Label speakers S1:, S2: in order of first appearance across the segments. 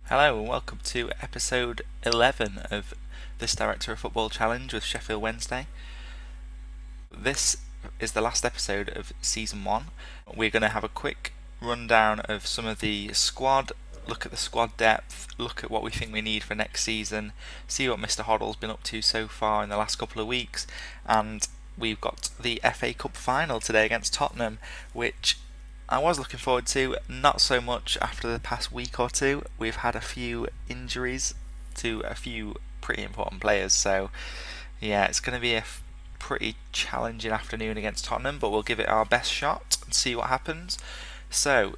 S1: Hello and welcome to episode 11 of this Director of Football Challenge with Sheffield Wednesday. This is the last episode of Season 1. We're going to have a quick rundown of some of the squad, look at the squad depth, look at what we think we need for next season, see what Mr. Hoddle's been up to so far in the last couple of weeks, and we've got the FA Cup final today against Tottenham, which I was looking forward to, not so much after the past week or two. We've had a few injuries to a few pretty important players, so yeah, it's going to be a pretty challenging afternoon against Tottenham, but we'll give it our best shot and see what happens. So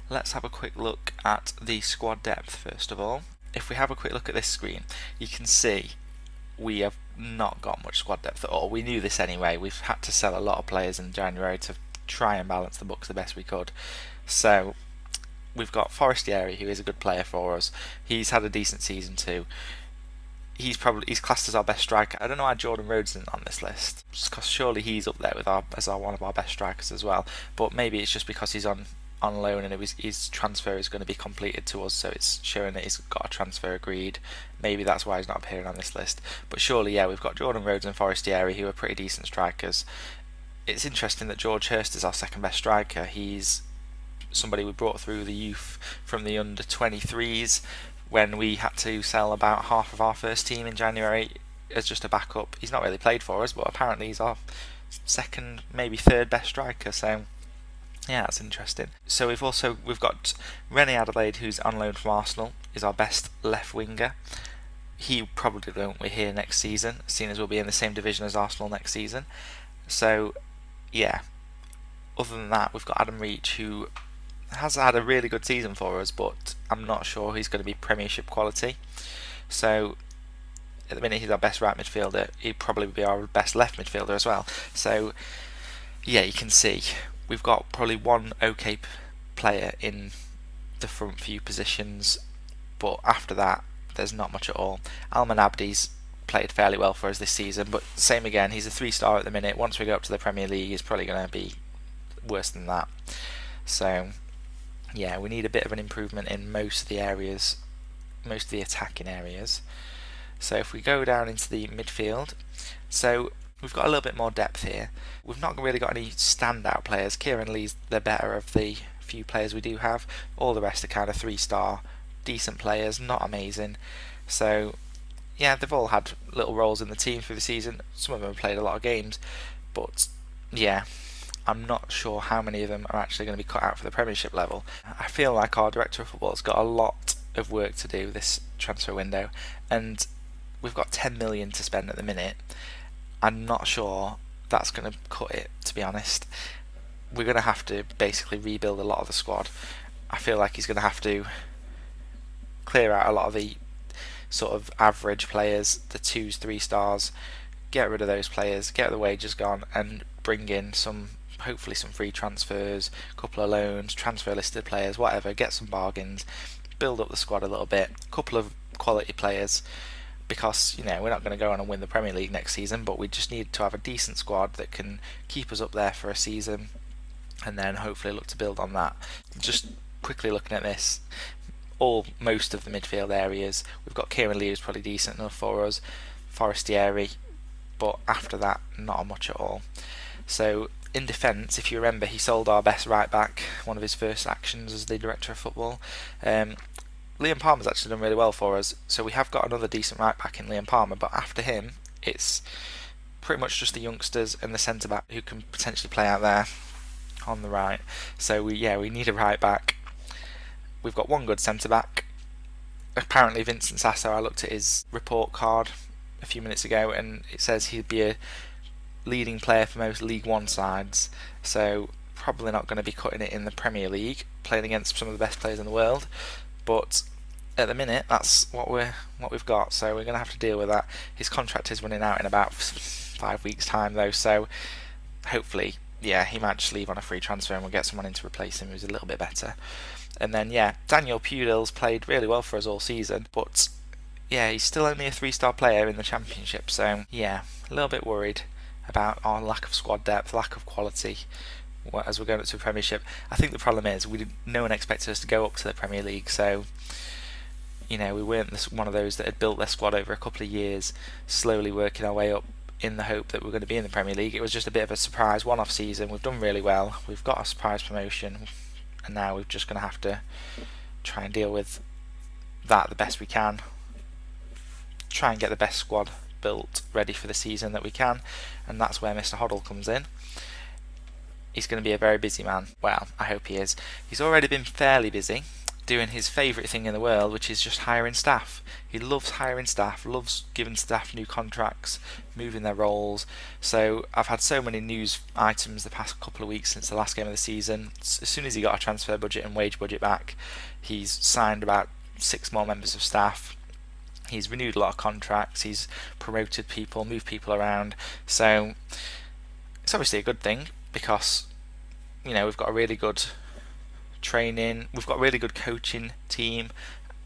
S1: let's have a quick look at the squad depth first of all. If we have a quick look at this screen, you can see we have not got much squad depth at all. We knew this anyway. We've had to sell a lot of players in January to try and balance the books the best we could. So we've got Forestieri, who is a good player for us. He's had a decent season too. He's classed as our best striker. I don't know why Jordan Rhodes isn't on this list, because surely he's up there with as one of our best strikers as well. But maybe it's just because he's on loan and his transfer is going to be completed to us, so it's showing that he's got a transfer agreed. Maybe that's why he's not appearing on this list. But surely, yeah, we've got Jordan Rhodes and Forestieri, who are pretty decent strikers. It's interesting that George Hurst is our second best striker. He's somebody we brought through the youth from the under 23s when we had to sell about half of our first team in January as just a backup. He's not really played for us, but apparently he's our second, maybe third best striker, so yeah, that's interesting. So we've got René Adelaide, who's on loan from Arsenal, is our best left winger. He probably won't be here next season, seeing as we'll be in the same division as Arsenal next season. So yeah, other than that, we've got Adam Reach, who has had a really good season for us, but I'm not sure he's going to be premiership quality. So at the minute he's our best right midfielder. He'd probably be our best left midfielder as well. So yeah, you can see we've got probably one okay player in the front few positions, but after that there's not much at all. Alman Abdi's played fairly well for us this season, but same again, he's a 3-star at the minute. Once we go up to the Premier League, he's probably going to be worse than that. So yeah, we need a bit of an improvement in most of the areas, most of the attacking areas. So if we go down into the midfield, so we've got a little bit more depth here. We've not really got any standout players. Kieran Lee's the better of the few players we do have. All the rest are kind of 3-star, decent players, not amazing. So yeah, they've all had little roles in the team through the season. Some of them have played a lot of games, but yeah, I'm not sure how many of them are actually going to be cut out for the Premiership level. I feel like our Director of Football has got a lot of work to do this transfer window, and we've got 10 million to spend at the minute. I'm not sure that's going to cut it, to be honest. We're going to have to basically rebuild a lot of the squad. I feel like he's going to have to clear out a lot of the sort of average players, the 2s, 3-stars, get rid of those players, get the wages gone, and bring in hopefully some free transfers, a couple of loans, transfer listed players, whatever, get some bargains, build up the squad a little bit, a couple of quality players, because we're not going to go on and win the Premier League next season, but we just need to have a decent squad that can keep us up there for a season, and then hopefully look to build on that. Just quickly looking at this, most of the midfield areas, we've got Kieran Lee, who's probably decent enough for us, Forestieri, but after that, not much at all. So in defence, if you remember, he sold our best right back, one of his first actions as the Director of Football. Liam Palmer's actually done really well for us, so we have got another decent right back in Liam Palmer, but after him, it's pretty much just the youngsters and the centre back who can potentially play out there on the right. So we need a right back. We've got one good centre back. Apparently Vincent Sasso, I looked at his report card a few minutes ago, and it says he'd be a leading player for most League One sides, so probably not going to be cutting it in the Premier League, playing against some of the best players in the world. But at the minute, that's what we've got, so we're going to have to deal with that. His contract is running out in about 5 weeks' time, though, so hopefully, yeah, he might just leave on a free transfer and we'll get someone in to replace him who's a little bit better. And then, yeah, Daniel Pudil's played really well for us all season, but yeah, he's still only a 3-star player in the Championship, so yeah, a little bit worried about our lack of squad depth, lack of quality as we're going up to the Premiership. I think the problem is no one expected us to go up to the Premier League, so We weren't one of those that had built their squad over a couple of years, slowly working our way up in the hope that we're going to be in the Premier League. It was just a bit of a surprise one-off season. We've done really well. We've got a surprise promotion, and now we're just going to have to try and deal with that the best we can. Try and get the best squad built, ready for the season that we can, and that's where Mr. Hoddle comes in. He's going to be a very busy man. Well, I hope he is. He's already been fairly busy, doing his favourite thing in the world, which is just hiring staff. He loves hiring staff, loves giving staff new contracts, moving their roles. So I've had so many news items the past couple of weeks since the last game of the season. As soon as he got a transfer budget and wage budget back, he's signed about 6 more members of staff. He's renewed a lot of contracts, he's promoted people, moved people around. So it's obviously a good thing, because we've got a really good training, we've got a really good coaching team,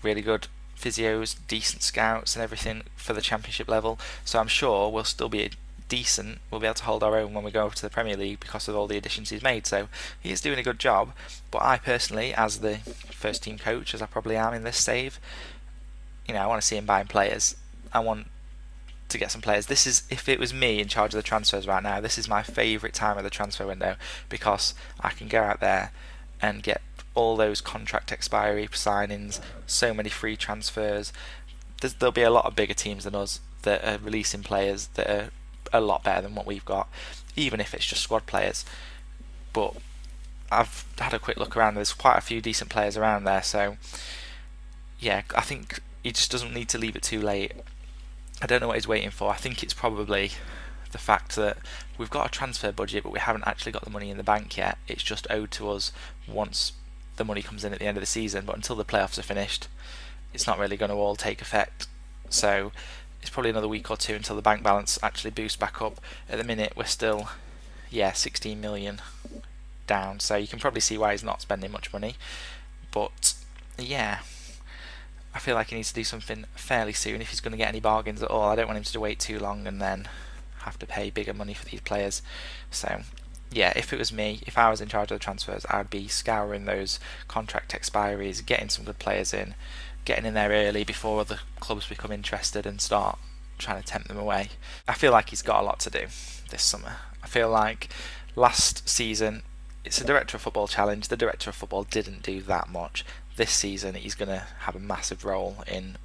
S1: really good physios, decent scouts and everything for the Championship level. So I'm sure we'll still be decent, we'll be able to hold our own when we go over to the Premier League because of all the additions he's made. So he is doing a good job, but I personally, as the first team coach, as I probably am in this save, I want to see him buying players. I want to get some players. This is, if it was me in charge of the transfers right now, this is my favourite time of the transfer window, because I can go out there and get all those contract expiry signings, so many free transfers. There'll be a lot of bigger teams than us that are releasing players that are a lot better than what we've got, even if it's just squad players. But I've had a quick look around, there's quite a few decent players around there, so yeah, I think he just doesn't need to leave it too late. I don't know what he's waiting for. I think it's probably the fact that we've got a transfer budget, but we haven't actually got the money in the bank yet. It's just owed to us once the money comes in at the end of the season, but until the playoffs are finished, it's not really going to all take effect. So it's probably another week or two until the bank balance actually boosts back up. At the minute, we're still 16 million down, so you can probably see why he's not spending much money. But yeah, I feel like he needs to do something fairly soon if he's going to get any bargains at all. I don't want him to wait too long and then have to pay bigger money for these players. So yeah, if it was me, if I was in charge of the transfers, I'd be scouring those contract expiries, getting some good players in, getting in there early before other clubs become interested and start trying to tempt them away. I feel like he's got a lot to do this summer. I feel like last season, it's a Director of Football challenge, the Director of Football didn't do that much. This season he's going to have a massive role in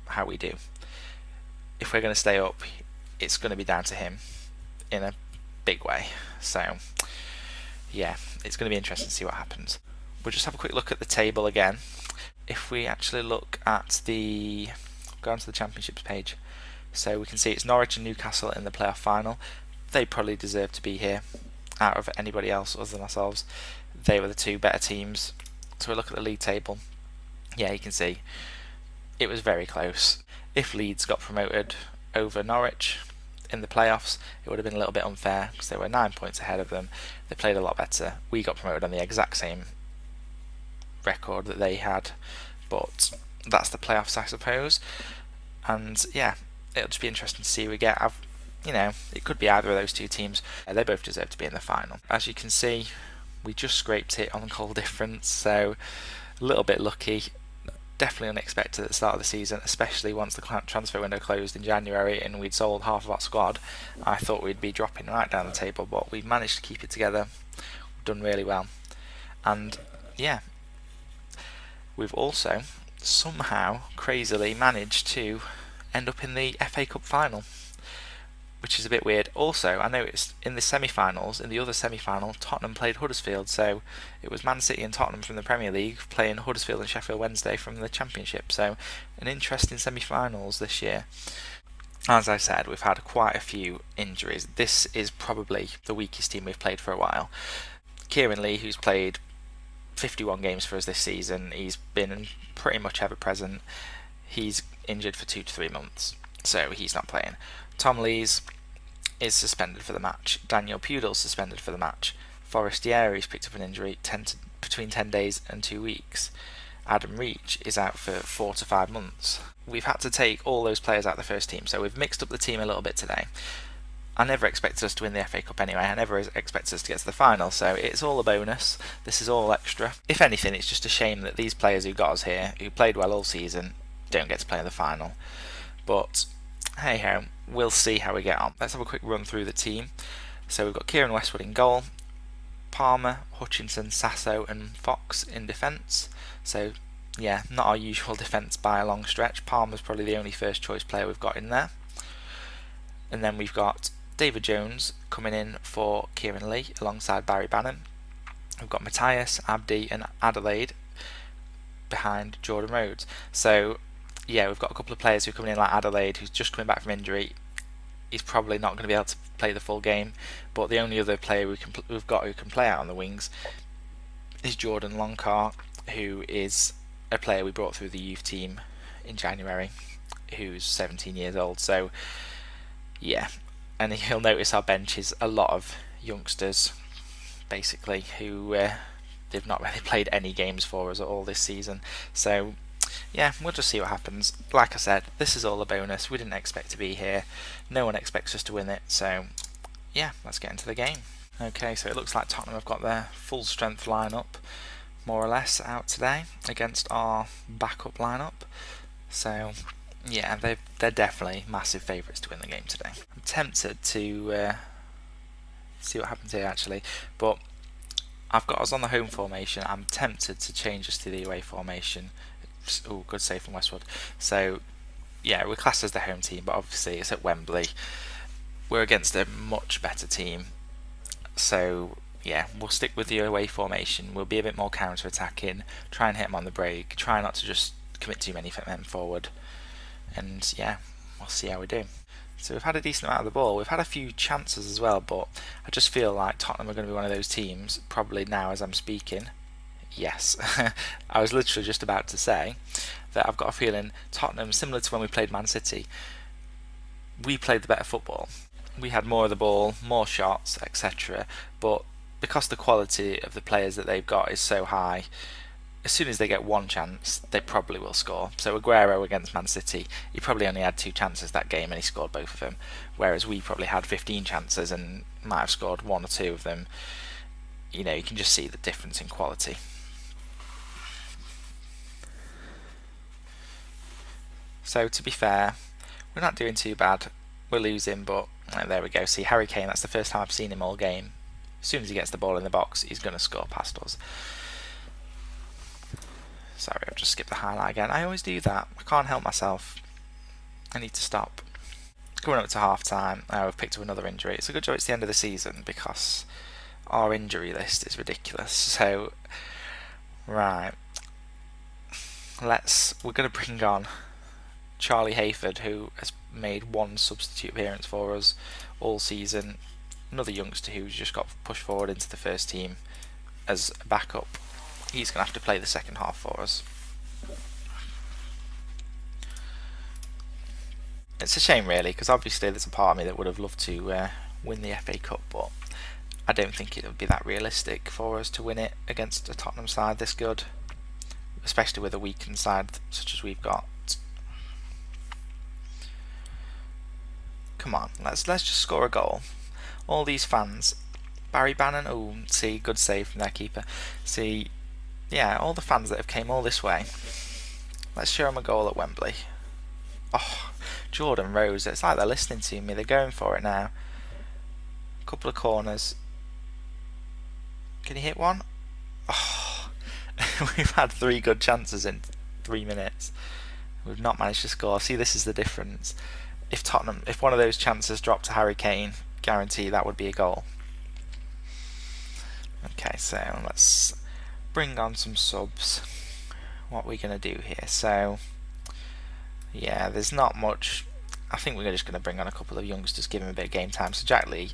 S1: how we do. If we're going to stay up, it's going to be down to him in a big way. So yeah, it's going to be interesting to see what happens. We'll just have a quick look at the table again. If we actually look at go onto the Championships page, so we can see it's Norwich and Newcastle in the playoff final. They probably deserve to be here out of anybody else other than ourselves. They were the two better teams. So we look at the league table. Yeah, you can see it was very close. If Leeds got promoted over Norwich in the playoffs, it would have been a little bit unfair because they were 9 points ahead of them. They played a lot better. We got promoted on the exact same record that they had, but that's the playoffs, I suppose. And yeah, it'll just be interesting to see who we get. It could be either of those two teams. They both deserve to be in the final. As you can see, we just scraped it on goal difference, so a little bit lucky. Definitely unexpected at the start of the season, especially once the transfer window closed in January and we'd sold half of our squad. I thought we'd be dropping right down the table, but we've managed to keep it together. We've done really well. And yeah, we've also somehow crazily managed to end up in the FA Cup final, which is a bit weird. Also, I noticed in the semi-finals, in the other semi-final, Tottenham played Huddersfield, so it was Man City and Tottenham from the Premier League playing Huddersfield and Sheffield Wednesday from the Championship, so an interesting semi-finals this year. As I said, we've had quite a few injuries. This is probably the weakest team we've played for a while. Kieran Lee, who's played 51 games for us this season, he's been pretty much ever present. He's injured for 2 to 3 months, so he's not playing. Tom Lees is suspended for the match. Daniel Pudil's suspended for the match. Forestieri's picked up an injury between 10 days and 2 weeks. Adam Reach is out for 4 to 5 months. We've had to take all those players out of the first team, so we've mixed up the team a little bit today. I never expected us to win the FA Cup anyway. I never expected us to get to the final, so it's all a bonus. This is all extra. If anything, it's just a shame that these players who got us here, who played well all season,
S2: don't get to play in the final. But hey ho, we'll see how we get on. Let's have a quick run through the team. So we've got Kieran Westwood in goal, Palmer, Hutchinson, Sasso and Fox in defence. So yeah, not our usual defence by a long stretch. Palmer's probably the only first choice player we've got in there. And then we've got David Jones coming in for Kieran Lee alongside Barry Bannon. We've got Matthias, Abdi and Adelaide behind Jordan Rhodes. So yeah, we've got a couple of players who are coming in, like Adelaide, who's just coming back from injury. He's probably not going to be able to play the full game, but the only other player we've got who can play out on the wings is Jordan Longcar, who is a player we brought through the youth team in January, who's 17 years old. So yeah, and you'll notice our bench is a lot of youngsters, basically, who they've not really played any games for us at all this season. So yeah, we'll just see what happens. Like I said, this is all a bonus. We didn't expect to be here. No one expects us to win it. So yeah, let's get into the game. Okay, so it looks like Tottenham have got their full strength lineup, more or less, out today against our backup lineup. So yeah, they're definitely massive favourites to win the game today. I'm tempted to see what happens here actually, but I've got us on the home formation. I'm tempted to change us to the away formation. Oh, good save from Westwood. So yeah, we're classed as the home team, but obviously it's at Wembley. We're against a much better team. So yeah, we'll stick with the away formation. We'll be a bit more counter-attacking, try and hit them on the break, try not to just commit too many men forward. And yeah, we'll see how we do. So we've had a decent amount of the ball. We've had a few chances as well, but I just feel like Tottenham are going to be one of those teams, probably now as I'm speaking. Yes, I was literally just about to say that I've got a feeling Tottenham, similar to when we played Man City, we played the better football. We had more of the ball, more shots, etc. But because the quality of the players that they've got is so high, as soon as they get one chance, they probably will score. So Aguero against Man City, he probably only had 2 chances that game and he scored both of them, whereas we probably had 15 chances and might have scored 1 or 2 of them. You know, you can just see the difference in quality. So to be fair, we're not doing too bad. We're losing, but there we go. See, Harry Kane, that's the first time I've seen him all game. As soon as he gets the ball in the box, he's going to score past us. Sorry, I've just skipped the highlight again. I always do that. I can't help myself. I need to stop. Coming up to half time, we've picked up another injury. It's a good job it's the end of the season because our injury list is ridiculous. So, right. We're going to bring on Charlie Hayford, who has made 1 substitute appearance for us all season. Another youngster who's just got pushed forward into the first team as a backup. He's going to have to play the second half for us. It's a shame really, because obviously there's a part of me that would have loved to win the FA Cup, but I don't think it would be that realistic for us to win it against a Tottenham side this good, especially with a weakened side such as we've got. Come on, let's just score a goal. All these fans, Barry Bannon, oh, see, good save from their keeper. See, yeah, all the fans that have came all this way. Let's show them a goal at Wembley. Oh, Jordan Rhodes, it's like they're listening to me, they're going for it now. A couple of corners. Can you hit one? Oh, we've had 3 good chances in 3 minutes. We've not managed to score. See, this is the difference. If one of those chances dropped to Harry Kane, guarantee that would be a goal. Okay, so let's bring on some subs. What are we going to do here? So, yeah, there's not much. I think we're just going to bring on a couple of youngsters, give him a bit of game time. So Jack Lee,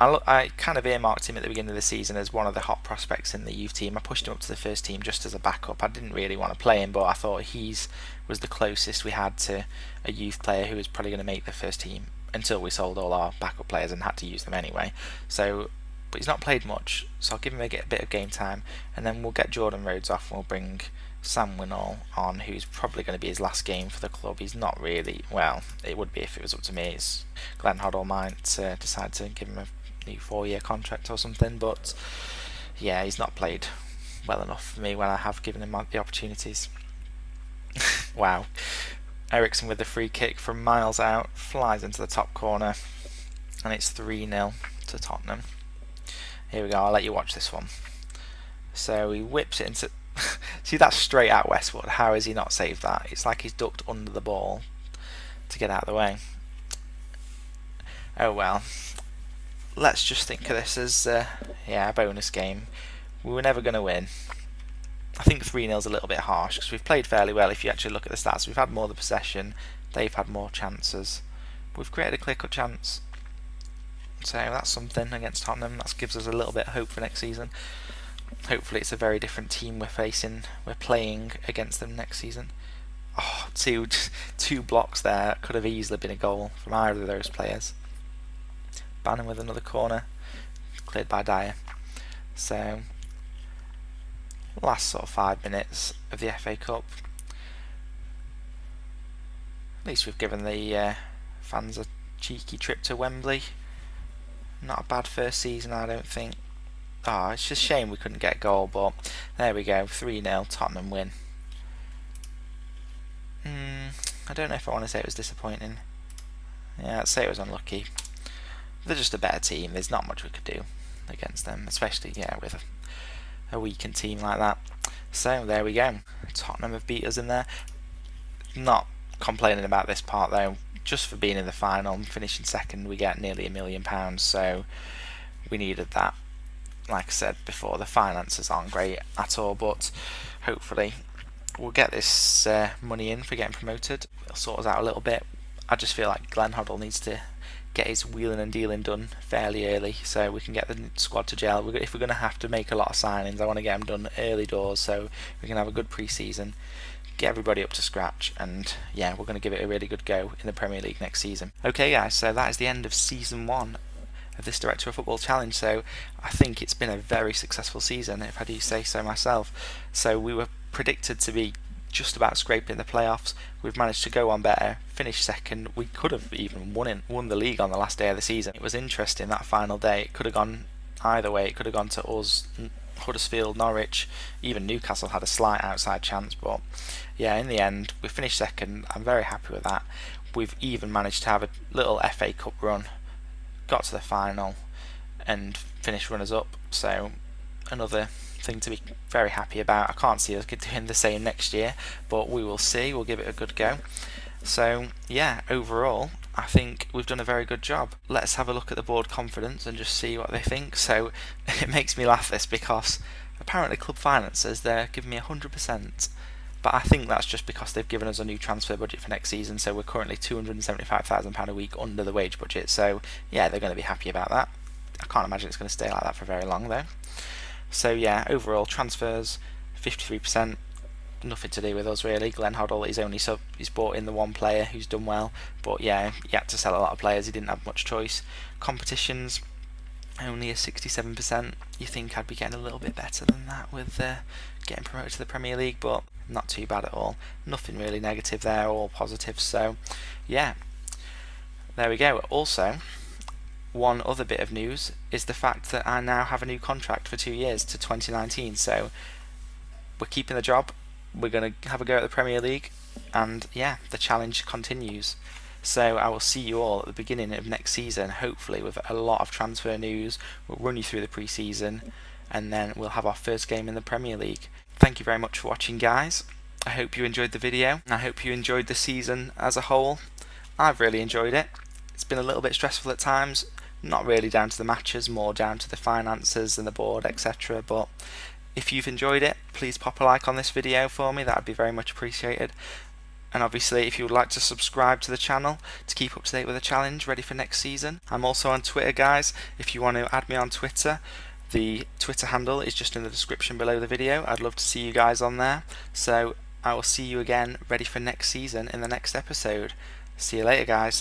S2: I kind of earmarked him at the beginning of the season as one of the hot prospects in the youth team. I pushed him up to the first team just as a backup. I didn't really want to play him, but I thought was the closest we had to a youth player who was probably going to make the first team until we sold all our backup players and had to use them anyway. So, but he's not played much, so I'll give him a bit of game time, and then we'll get Jordan Rhodes off and we'll bring Sam Winnall on, who's probably going to be his last game for the club. He's not really, well, it would be if it was up to me. It's Glenn Hoddle might decide to give him a new 4-year contract or something, but yeah, he's not played well enough for me when I have given him the opportunities. Wow. Ericsson with the free kick from miles out, flies into the top corner, and it's 3-0 to Tottenham. Here we go, I'll let you watch this one. So he whips it into... See, that's straight at Westwood. How has he not saved that? It's like he's ducked under the ball to get out of the way. Oh well. Let's just think of this as a bonus game. We were never going to win. I think 3-0 is a little bit harsh because we've played fairly well if you actually look at the stats. We've had more of the possession, they've had more chances. We've created a clear-cut chance. So that's something against Tottenham. That gives us a little bit of hope for next season. Hopefully it's a very different team we're playing against them next season. Oh, two blocks there. Could have easily been a goal from either of those players. Bannon with another corner, cleared by Dyer. So, last sort of 5 minutes of the FA Cup. At least we've given the fans a cheeky trip to Wembley. Not a bad first season, I don't think. Oh, it's just a shame we couldn't get a goal, but there we go, 3-0, Tottenham win. I don't know if I want to say it was disappointing. Yeah, I'd say it was unlucky. They're just a better team. There's not much we could do against them, especially with a weakened team like that. So there we go. Tottenham have beat us in there. Not complaining about this part though. Just for being in the final and finishing second, we get nearly £1 million. So we needed that. Like I said before, the finances aren't great at all, but hopefully we'll get this money in for getting promoted. It'll sort us out a little bit. I just feel like Glenn Hoddle needs to get his wheeling and dealing done fairly early so we can get the squad to gel. If we're going to have to make a lot of signings, I want to get them done early doors so we can have a good pre-season, get everybody up to scratch, and yeah, we're going to give it a really good go in the Premier League next season. Okay guys, so that is the end of season 1 of this Director of Football Challenge. So I think it's been a very successful season, if I do say so myself. So we were predicted to be just about scraping the playoffs. We've managed to go on better, finish second. We could have even won the league on the last day of the season. It was interesting, that final day. It could have gone either way. It could have gone to us, Huddersfield, Norwich, even Newcastle had a slight outside chance, but yeah, in the end we finished second. I'm very happy with that. We've even managed to have a little FA Cup run, got to the final and finished runners up, so another thing to be very happy about. I can't see us doing the same next year, but we will see. We'll give it a good go. So yeah, overall I think we've done a very good job. Let's have a look at the board confidence and just see what they think. So it makes me laugh this because apparently Club Finances, they're giving me 100%, but I think that's just because they've given us a new transfer budget for next season, so we're currently £275,000 a week under the wage budget, so yeah, they're going to be happy about that. I can't imagine it's going to stay like that for very long though. So yeah, overall transfers 53%, nothing to do with us really. Glenn Hoddle he's bought in the one player who's done well, but yeah, he had to sell a lot of players, he didn't have much choice. Competitions only a 67%. You think I'd be getting a little bit better than that with getting promoted to the Premier League, but not too bad at all. Nothing really negative there, all positive. So yeah, there we go. Also, one other bit of news is the fact that I now have a new contract for 2 years to 2019, so we're keeping the job, we're going to have a go at the Premier League, and yeah, the challenge continues. So I will see you all at the beginning of next season, hopefully with a lot of transfer news. We'll run you through the pre-season, and then we'll have our first game in the Premier League. Thank you very much for watching guys. I hope you enjoyed the video, I hope you enjoyed the season as a whole. I've really enjoyed it. It's been a little bit stressful at times, not really down to the matches, more down to the finances and the board, etc. But if you've enjoyed it, please pop a like on this video for me, that would be very much appreciated. And obviously if you would like to subscribe to the channel to keep up to date with the challenge ready for next season. I'm also on Twitter guys, if you want to add me on Twitter, the Twitter handle is just in the description below the video. I'd love to see you guys on there. So I will see you again ready for next season in the next episode. See you later guys.